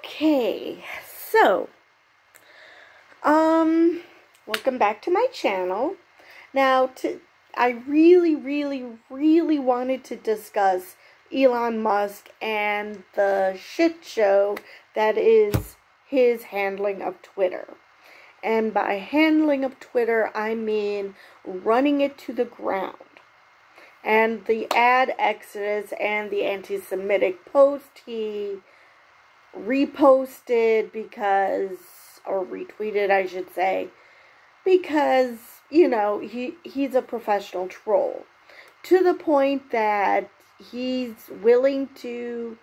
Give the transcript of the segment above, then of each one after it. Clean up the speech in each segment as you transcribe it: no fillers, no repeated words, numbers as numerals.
Okay, so, welcome back to my channel. Now, I really wanted to discuss Elon Musk and the shit show that is his handling of Twitter. And by handling of Twitter, I mean running it to the ground. And the ad exodus and the anti-Semitic post he reposted or retweeted, I should say, because, he's a professional troll. To the point that he's willing to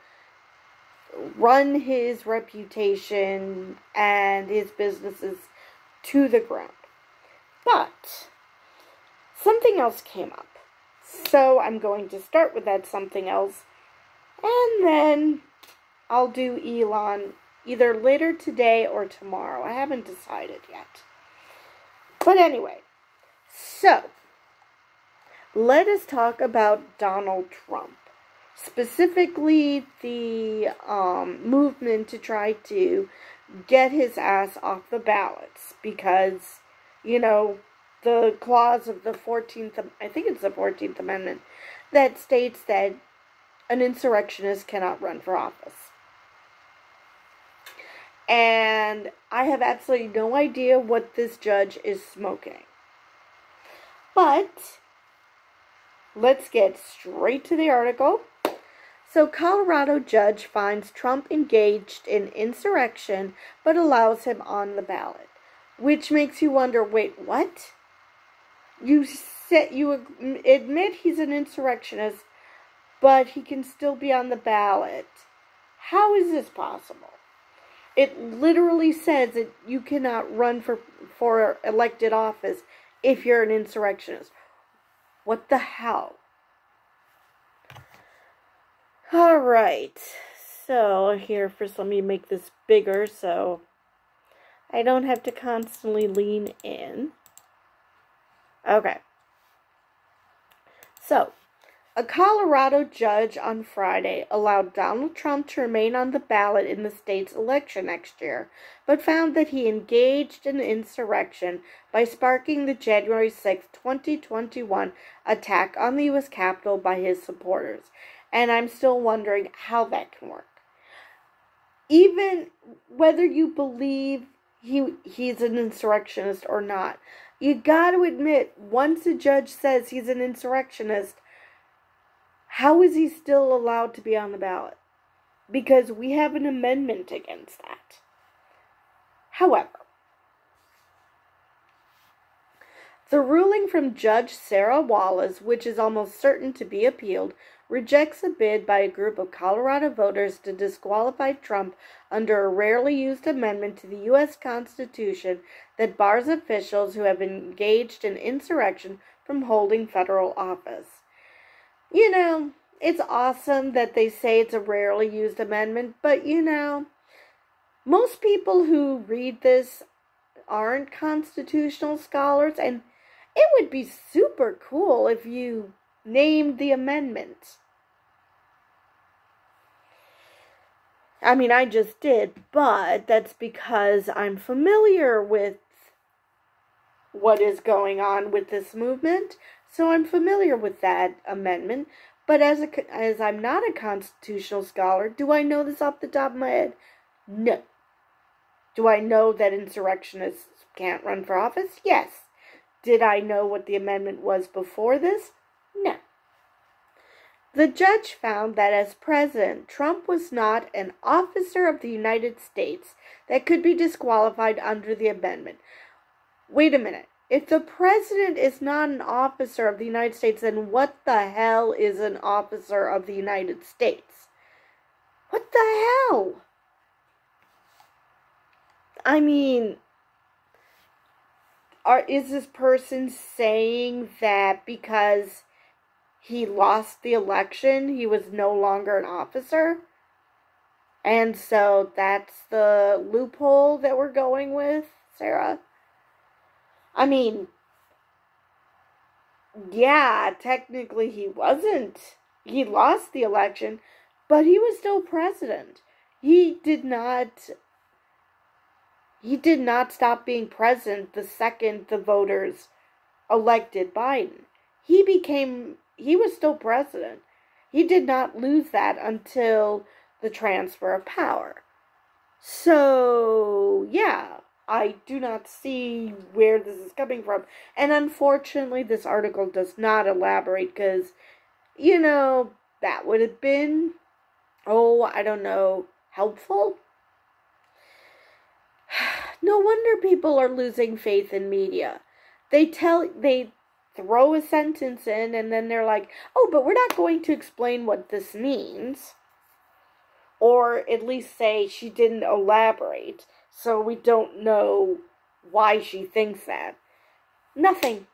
run his reputation and his businesses to the ground. But something else came up. So I'm going to start with that something else, and then I'll do Elon either later today or tomorrow. I haven't decided yet. But anyway, so let us talk about Donald Trump. Specifically, the movement to try to get his ass off the ballots. Because, the clause of the 14th, I think it's the 14th Amendment, that states that an insurrectionist cannot run for office. And I have absolutely no idea what this judge is smoking. But let's get straight to the article. So, Colorado judge finds Trump engaged in insurrection but allows him on the ballot. Which makes you wonder, wait, what? You admit he's an insurrectionist, but he can still be on the ballot. How is this possible? It literally says that you cannot run for elected office if you're an insurrectionist. What the hell? Alright, so here, first let me make this bigger so I don't have to constantly lean in. Okay. So, a Colorado judge on Friday allowed Donald Trump to remain on the ballot in the state's election next year, but found that he engaged in insurrection by sparking the January 6, 2021 attack on the U.S. Capitol by his supporters. And I'm still wondering how that can work. Even whether you believe he's an insurrectionist or not, you got to admit, once a judge says he's an insurrectionist, how is he still allowed to be on the ballot? Because we have an amendment against that. However, the ruling from Judge Sarah Wallace, which is almost certain to be appealed, rejects a bid by a group of Colorado voters to disqualify Trump under a rarely used amendment to the U.S. Constitution that bars officials who have engaged in insurrection from holding federal office. It's awesome that they say it's a rarely used amendment, but most people who read this aren't constitutional scholars, and it would be super cool if you named the amendment. I mean, I just did, but that's because I'm familiar with what is going on with this movement, so I'm familiar with that amendment. But as I'm not a constitutional scholar, do I know this off the top of my head? No. Do I know that insurrectionists can't run for office? Yes. Did I know what the amendment was before this? No. The judge found that as president, Trump was not an officer of the United States that could be disqualified under the amendment. Wait a minute. If the president is not an officer of the United States, then what the hell is an officer of the United States? What the hell? I mean, is this person saying that because he lost the election, he was no longer an officer? And so that's the loophole that we're going with, Sarah? I mean, yeah, technically he wasn't. He lost the election, but he was still president. He did not stop being president the second the voters elected Biden. He was still president. He did not lose that until the transfer of power. So, yeah, I do not see where this is coming from. And unfortunately, this article does not elaborate because, that would have been, I don't know, helpful? No wonder people are losing faith in media. They throw a sentence in and then they're like, but we're not going to explain what this means. Or at least say she didn't elaborate, so we don't know why she thinks that. Nothing.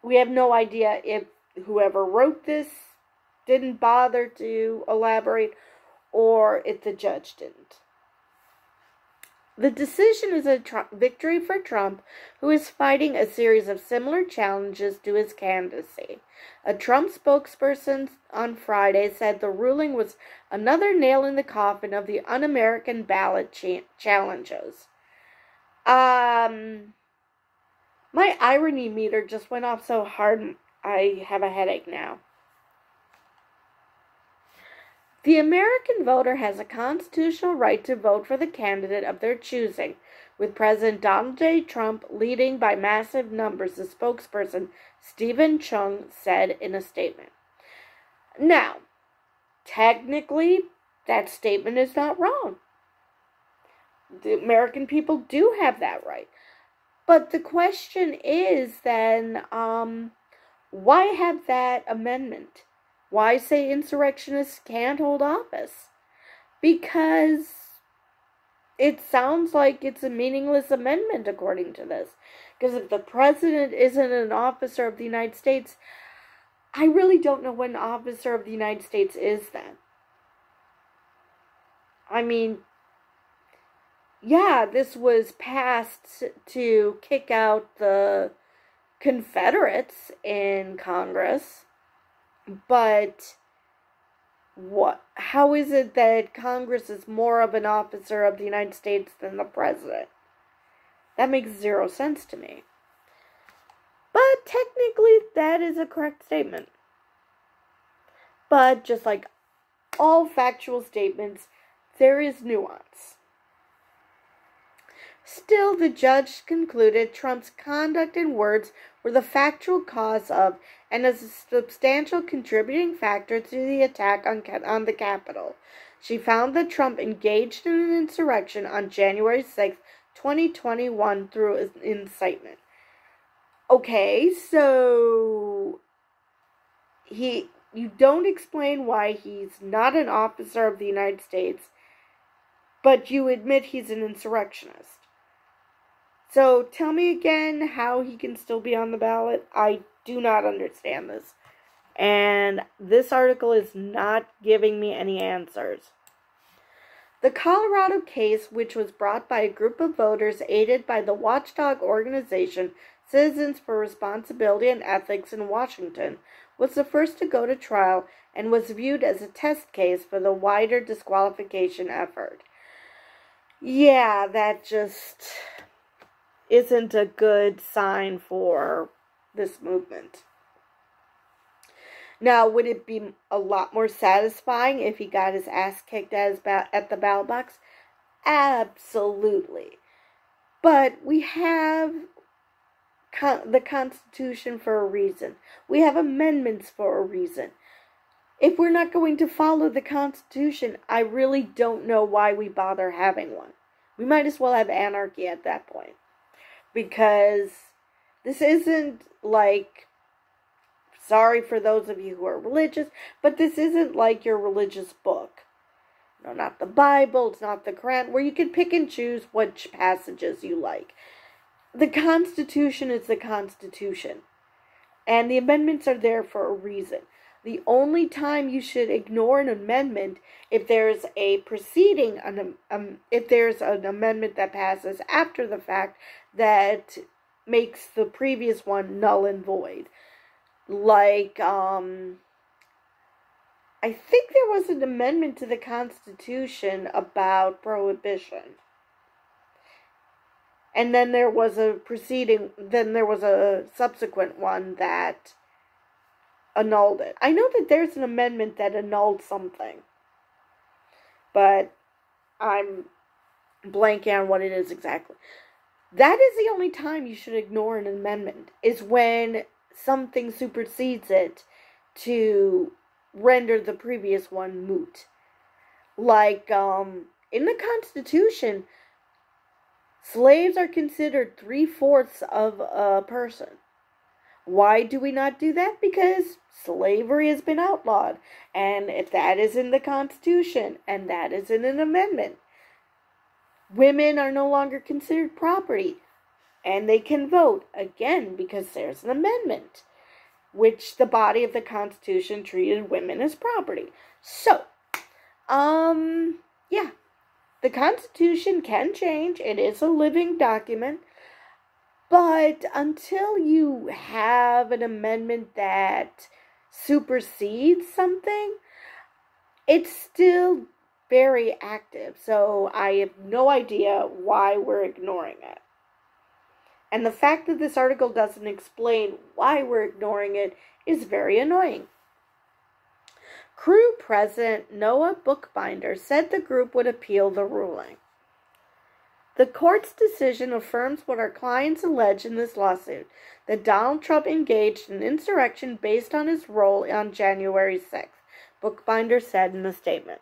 We have no idea if whoever wrote this didn't bother to elaborate or if the judge didn't. The decision is a victory for Trump, who is fighting a series of similar challenges to his candidacy. A Trump spokesperson on Friday said the ruling was another nail in the coffin of the un-American ballot challenges. My irony meter just went off so hard I have a headache now. The American voter has a constitutional right to vote for the candidate of their choosing, with President Donald J. Trump leading by massive numbers, the spokesperson Stephen Chung said in a statement. Now, technically, that statement is not wrong. The American people do have that right. But the question is then, why have that amendment? Why say insurrectionists can't hold office? Because it sounds like it's a meaningless amendment according to this. Because if the president isn't an officer of the United States, I really don't know what an officer of the United States is then. I mean, yeah, this was passed to kick out the Confederates in Congress. But how is it that Congress is more of an officer of the United States than the president? That makes zero sense to me. But technically, that is a correct statement. But just like all factual statements, there is nuance. Still, the judge concluded Trump's conduct and words were the factual cause of and as a substantial contributing factor to the attack on the Capitol. She found that Trump engaged in an insurrection on January 6, 2021 through incitement. Okay, so you don't explain why he's not an officer of the United States, but you admit he's an insurrectionist. So tell me again how he can still be on the ballot. I do not understand this. And this article is not giving me any answers. The Colorado case, which was brought by a group of voters aided by the watchdog organization Citizens for Responsibility and Ethics in Washington, was the first to go to trial and was viewed as a test case for the wider disqualification effort. Yeah, that just isn't a good sign for this movement. Now, would it be a lot more satisfying if he got his ass kicked at the ballot box? Absolutely. But we have the Constitution for a reason. We have amendments for a reason. If we're not going to follow the Constitution, I really don't know why we bother having one. We might as well have anarchy at that point. Because this isn't like, sorry for those of you who are religious, but this isn't like your religious book. No, not the Bible, it's not the Quran, where you can pick and choose which passages you like. The Constitution is the Constitution. And the amendments are there for a reason. The only time you should ignore an amendment if there's a proceeding, if there's an amendment that passes after the fact that makes the previous one null and void. Like, I think there was an amendment to the Constitution about prohibition. And then there was a subsequent one that annulled it. I know that there's an amendment that annulled something, but I'm blanking on what it is exactly. That is the only time you should ignore an amendment, is when something supersedes it to render the previous one moot. Like, in the Constitution, slaves are considered 3/4 of a person. Why do we not do that? Because slavery has been outlawed. And if that is in the Constitution, and that is in an amendment, women are no longer considered property. And they can vote, again, because there's an amendment, which the body of the Constitution treated women as property. So, yeah. The Constitution can change. It is a living document. But until you have an amendment that supersedes something, it's still very active. So I have no idea why we're ignoring it. And the fact that this article doesn't explain why we're ignoring it is very annoying. Crew President Noah Bookbinder said the group would appeal the ruling. The court's decision affirms what our clients allege in this lawsuit, that Donald Trump engaged in insurrection based on his role on January 6th, Bookbinder said in a statement.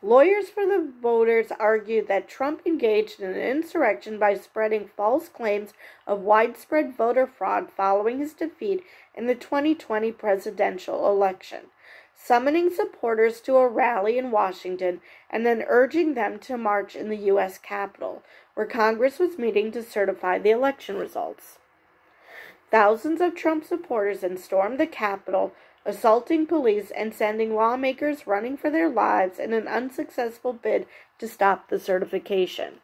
Lawyers for the voters argued that Trump engaged in an insurrection by spreading false claims of widespread voter fraud following his defeat in the 2020 presidential election, summoning supporters to a rally in Washington and then urging them to march in the U.S. Capitol, where Congress was meeting to certify the election results. Thousands of Trump supporters then stormed the Capitol, assaulting police and sending lawmakers running for their lives in an unsuccessful bid to stop the certification.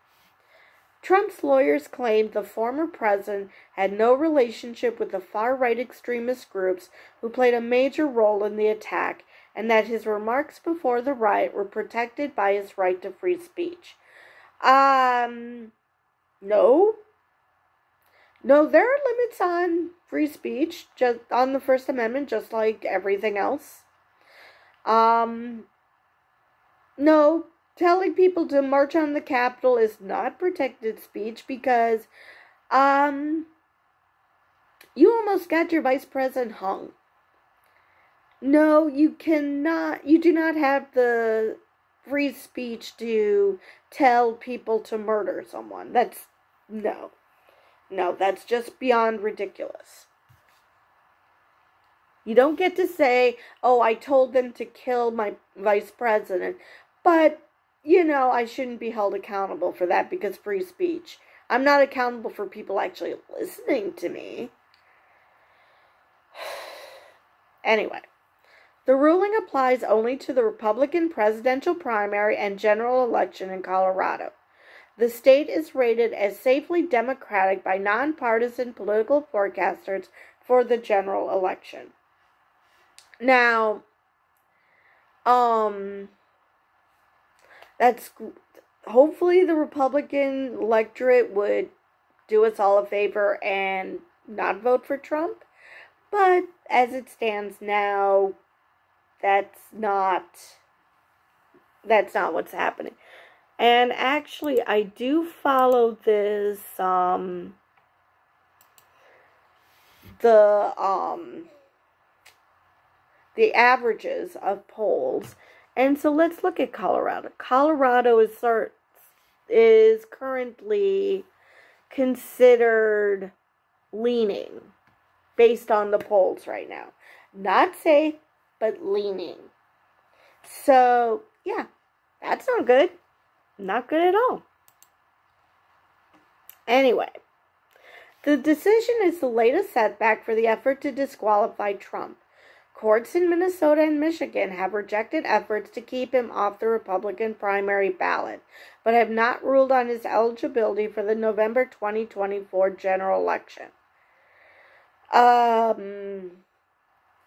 Trump's lawyers claimed the former president had no relationship with the far-right extremist groups who played a major role in the attack, and that his remarks before the riot were protected by his right to free speech. No. No, there are limits on free speech, just on the First Amendment, just like everything else. No, telling people to march on the Capitol is not protected speech because, you almost got your vice president hung. No, you do not have the free speech to tell people to murder someone. No, that's just beyond ridiculous. You don't get to say, oh, I told them to kill my vice president, but, I shouldn't be held accountable for that because free speech. I'm not accountable for people actually listening to me. Anyway, the ruling applies only to the Republican presidential primary and general election in Colorado. The state is rated as safely Democratic by nonpartisan political forecasters for the general election. Now, that's hopefully the Republican electorate would do us all a favor and not vote for Trump. But as it stands now, that's not what's happening. And actually, I do follow this, the averages of polls. And so let's look at Colorado. Colorado is currently considered leaning based on the polls right now. Not safe, but leaning. So, yeah, that's not good. Not good at all. Anyway, the decision is the latest setback for the effort to disqualify Trump. Courts in Minnesota and Michigan have rejected efforts to keep him off the Republican primary ballot, but have not ruled on his eligibility for the November 2024 general election.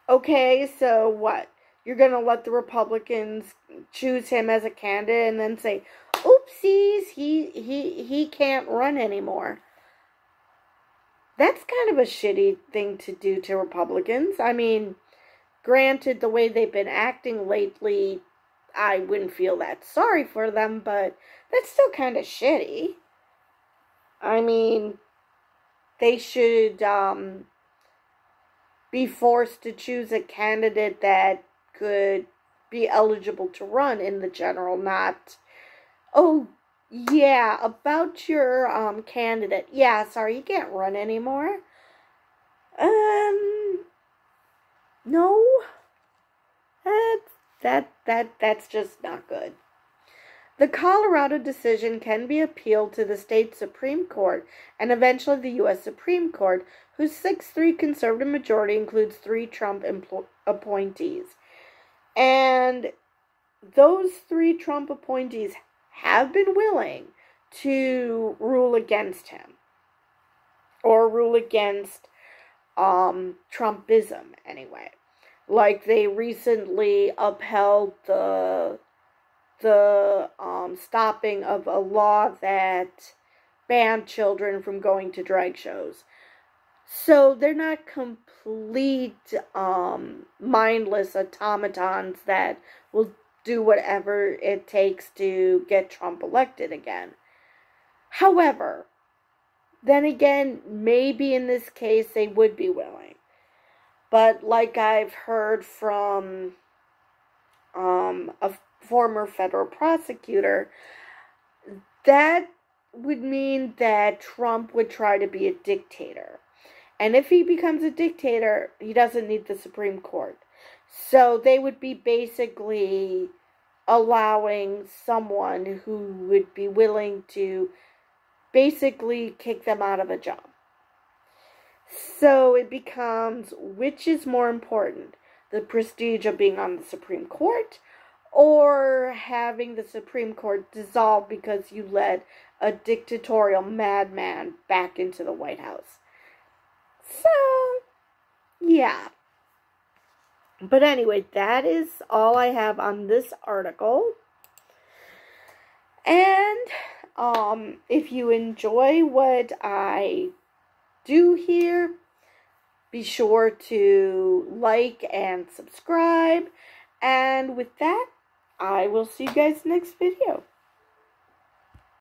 Okay, so what? you're going to let the Republicans choose him as a candidate and then say, oopsies, he can't run anymore. That's kind of a shitty thing to do to Republicans. I mean, granted, the way they've been acting lately, I wouldn't feel that sorry for them, but that's still kind of shitty. I mean, they should be forced to choose a candidate that could be eligible to run in the general, not, oh, yeah, about your candidate. Yeah, sorry, you can't run anymore. No. That's just not good. The Colorado decision can be appealed to the state Supreme Court and eventually the U.S. Supreme Court, whose 6-3 conservative majority includes 3 Trump appointees. And those 3 Trump appointees have been willing to rule against him. Or rule against Trumpism, anyway. Like, they recently upheld the stopping of a law that banned children from going to drag shows. So they're not complete mindless automatons that will do whatever it takes to get Trump elected again. However, then again, maybe in this case they would be willing. But like I've heard from a former federal prosecutor, that would mean that Trump would try to be a dictator. And if he becomes a dictator, he doesn't need the Supreme Court. So they would be basically allowing someone who would be willing to basically kick them out of a job. So it becomes, which is more important? The prestige of being on the Supreme Court, or having the Supreme Court dissolved because you let a dictatorial madman back into the White House? So, yeah. But anyway, that is all I have on this article. And if you enjoy what I do here, be sure to like and subscribe. And with that, I will see you guys next video.